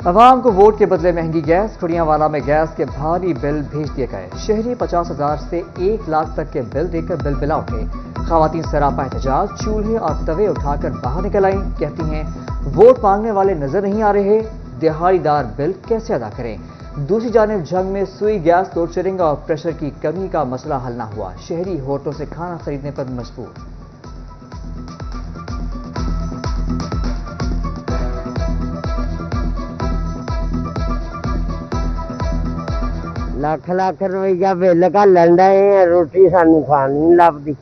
عوام کو ووٹ کے بدلے مہنگی گیس، کھڑیاں میں گیس کے بھاری بل بھیج دیے گئے۔ شہری 50,000 سے 1 لاکھ تک کے بل دے کر بل بلا اٹھے۔ خواتین سراپا احتجاج، چولہے اور توے اٹھا کر باہر نکل آئیں، کہتی ہیں ووٹ مانگنے والے نظر نہیں آ رہے، دہاڑی دار بل کیسے ادا کریں۔ دوسری جانب جھنگ میں سوئی گیس لوڈ شیڈنگ اور پریشر کی کمی کا مسئلہ حل نہ ہوا، شہری ہوٹلوں سے کھانا خریدنے پر مجبور۔ ਲੱਖ ਰੁਪਈਆ ਬਿੱਲ ਘੱਲਣ ਡਏ, ਰੋਟੀ ਸਾਨੂੰ ਖਾਣ ਨਹੀਂ ਲੱਭਦੀ,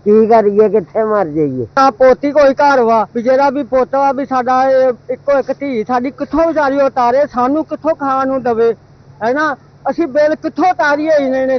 ਕੀ ਕਰੀਏ, ਕਿੱਥੇ ਮਰ ਜਾਈਏ। ਪੋਤੀ ਕੋਈ ਘਰ ਵਾ ਵੀ ਜਿਹੜਾ ਵੀ ਪੁੱਤ ਵਾ ਵੀ ਸਾਡਾ ਇੱਕੋ ਇੱਕ ਧੀ ਸਾਡੀ ਕਿੱਥੋਂ ਵਿਚਾਰੀ ਉਤਾਰੇ, ਸਾਨੂੰ ਕਿੱਥੋਂ ਖਾਣ ਨੂੰ ਦਵੇ, ਹੈ ਨਾ। ਅਸੀਂ ਬਿੱਲ ਕਿੱਥੋਂ ਉਤਾਰੀਏ ਇਹਨੇ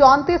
34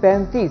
35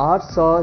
800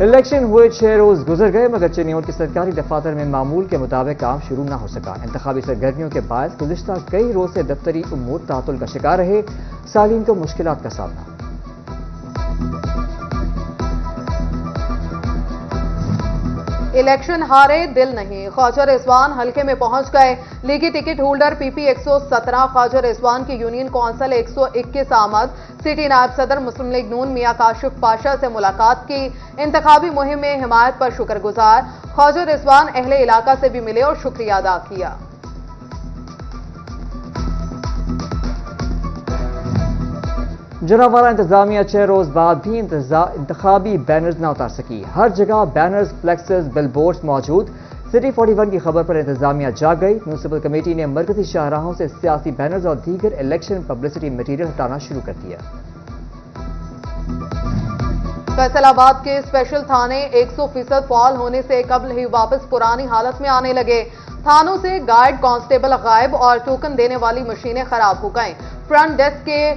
الیکشن ہوئے 6 روز گزر گئے مگر چنیوٹ کے سرکاری دفاتر میں معمول کے مطابق کام شروع نہ ہو سکا. انتخابی سرگرمیوں کے باعث گزشتہ کئی روز سے دفتری امور تعطل کا شکار رہے. سالین کو مشکلات کا سامنا. الیکشن ہارے دل نہیں، خواجہ رضوان حلقے میں پہنچ گئے. لیگی ٹکٹ ہولڈر پی پی 117 خواجہ رضوان کی یونین کونسل 121 آمد. سٹی نائب صدر مسلم لیگ نون میاں کاشف پاشا سے ملاقات کی. انتخابی مہم میں حمایت پر شکر گزار. خواجہ رضوان اہل علاقہ سے بھی ملے اور شکریہ ادا کیا. جنابوالا انتظامیہ 6 روز بعد بھی انتخابی بینرز نہ اتار سکی. ہر جگہ بینرز، فلیکسز، بل بورڈز موجود. سٹی 41 کی خبر پر انتظامیہ جاگ گئی. میونسپل کمیٹی نے مرکزی شاہراہوں سے سیاسی بینرز اور دیگر الیکشن پبلسٹی مٹیریل ہٹانا شروع کر دیا. فیصل آباد کے اسپیشل تھانے 100% فعال ہونے سے قبل ہی واپس پرانی حالت میں آنے لگے. تھانوں سے گائیڈ کانسٹیبل غائب اور ٹوکن دینے والی مشینیں خراب ہو گئیں. فرنٹ ڈیسک کے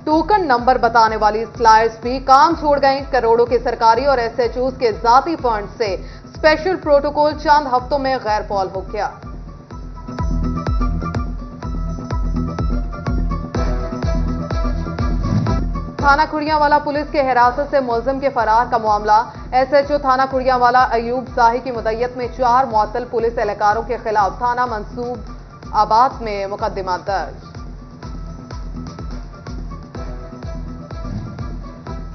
ٹوکن نمبر بتانے والی سلائرز بھی کام چھوڑ گئیں. کروڑوں کے سرکاری اور ایس ایچ اوز کے ذاتی فنڈ سے اسپیشل پروٹوکول چند ہفتوں میں غیر فعال ہو گیا. تھانہ کھڑیاں والا پولیس کے حراست سے ملزم کے فرار کا معاملہ. ایس ایچ او تھانہ کھڑیاں والا ایوب زاہی کی مدعیت میں 4 معطل پولیس اہلکاروں کے خلاف تھانہ منصوب آباد میں مقدمہ درج.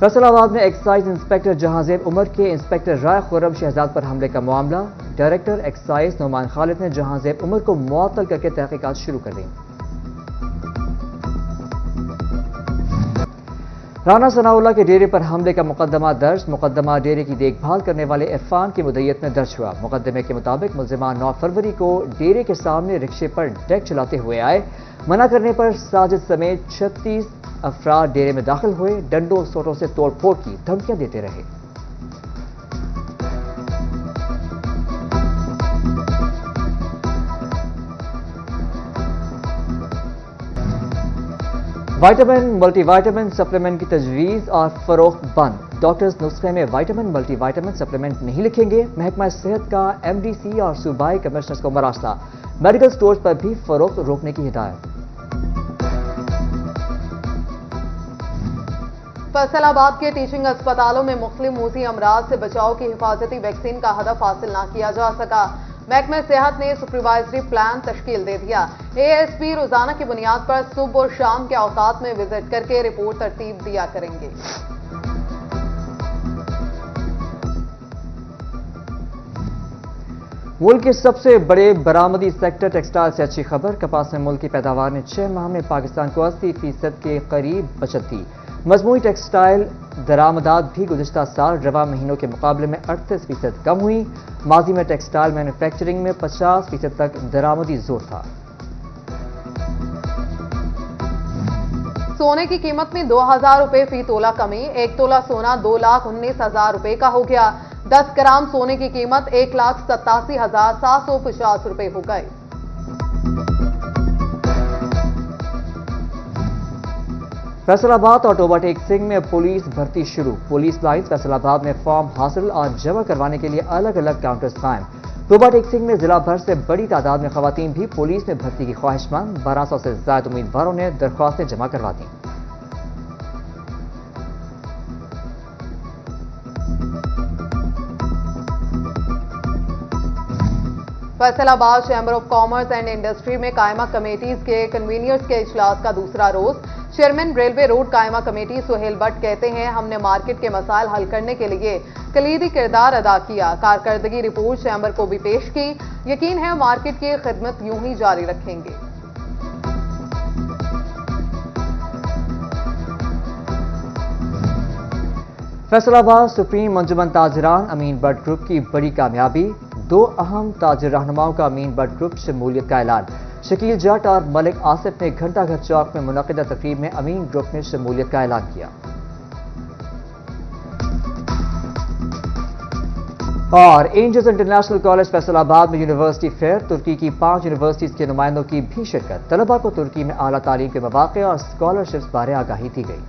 فیصل آباد میں ایکسائز انسپکٹر جہانزیب عمر کے انسپکٹر رائے خرم شہزاد پر حملے کا معاملہ. ڈائریکٹر ایکسائز نعمان خالد نے جہانزیب عمر کو معطل کر کے تحقیقات شروع کر دیں. رانا ثناء اللہ کے ڈیرے پر حملے کا مقدمہ درج. مقدمہ ڈیرے کی دیکھ بھال کرنے والے عرفان کی مدعیت میں درج ہوا. مقدمے کے مطابق ملزمان 9 فروری کو ڈیرے کے سامنے رکشے پر ڈیک چلاتے ہوئے آئے. منع کرنے پر ساجد سمیت 36 افراد ڈیرے میں داخل ہوئے. ڈنڈوں سوٹوں سے توڑ پھوڑ کی دھمکیاں دیتے رہے. وائٹامن ملٹی وائٹامن سپلیمنٹ کی تجویز اور فروخت بند. ڈاکٹرز نسخے میں وائٹامن ملٹی وائٹامن سپلیمنٹ نہیں لکھیں گے. محکمہ صحت کا ایم ڈی سی اور صوبائی کمشنرز کو مراسلہ. میڈیکل سٹورز پر بھی فروخت روکنے کی ہدایت. فیصل آباد کے ٹیچنگ اسپتالوں میں مختلف موذی امراض سے بچاؤ کی حفاظتی ویکسین کا ہدف حاصل نہ کیا جا سکا. محکمہ صحت نے سپروائزری پلان تشکیل دے دیا. اے ایس پی روزانہ کی بنیاد پر صبح اور شام کے اوقات میں وزٹ کر کے رپورٹ ترتیب دیا کریں گے. ملک کے سب سے بڑے برآمدی سیکٹر ٹیکسٹائل سے اچھی خبر. کپاس میں ملک کی پیداوار نے 6 ماہ میں پاکستان کو 80% کے قریب بچت دی. مجموعی ٹیکسٹائل درآمدات بھی گزشتہ سال رواں مہینوں کے مقابلے میں 38% کم ہوئی. ماضی میں ٹیکسٹائل مینوفیکچرنگ میں 50% تک درآمدی زور تھا. سونے کی قیمت میں 2000 روپے فی تولہ کمی. 1 تولہ سونا 2,19,000 روپے کا ہو گیا. 10 گرام سونے کی قیمت 1,87,750 روپے ہو گئی. فیصل آباد اور ٹوبہ ٹیک سنگھ میں پولیس بھرتی شروع. پولیس لائنز فیصل آباد میں فارم حاصل اور جمع کروانے کے لیے الگ الگ کاؤنٹرز قائم. ٹوبہ ٹیک سنگھ میں ضلع بھر سے بڑی تعداد میں خواتین بھی پولیس میں بھرتی کی خواہش مند. 1200 سے زائد امیدواروں نے درخواستیں جمع کروا دیں. فیصل آباد chamber of commerce and industry میں قائمہ کمیٹیز کے کنوینئرز کے اجلاس کا دوسرا روز. چیئرمین ریلوے روڈ قائمہ کمیٹی سہیل بٹ کہتے ہیں ہم نے مارکیٹ کے مسائل حل کرنے کے لیے کلیدی کردار ادا کیا. کارکردگی رپورٹ چیمبر کو بھی پیش کی. یقین ہے مارکیٹ کی خدمت یوں ہی جاری رکھیں گے. فیصل آباد سپریم انجمن تاجران امین بٹ گروپ کی بڑی کامیابی. 2 اہم تاجر رہنماؤں کا امین بٹ گروپ شمولیت کا اعلان. شکیل جٹ اور ملک آصف نے گھنٹہ گھر چوک میں منعقدہ تقریب میں امین گروپ نے شمولیت کا اعلان کیا. اور اینجلز انٹرنیشنل کالج فیصل آباد میں یونیورسٹی فیئر. ترکی کی 5 یونیورسٹیز کے نمائندوں کی بھی شرکت. طلباء کو ترکی میں اعلیٰ تعلیم کے مواقع اور اسکالرشپس بارے آگاہی دی گئی.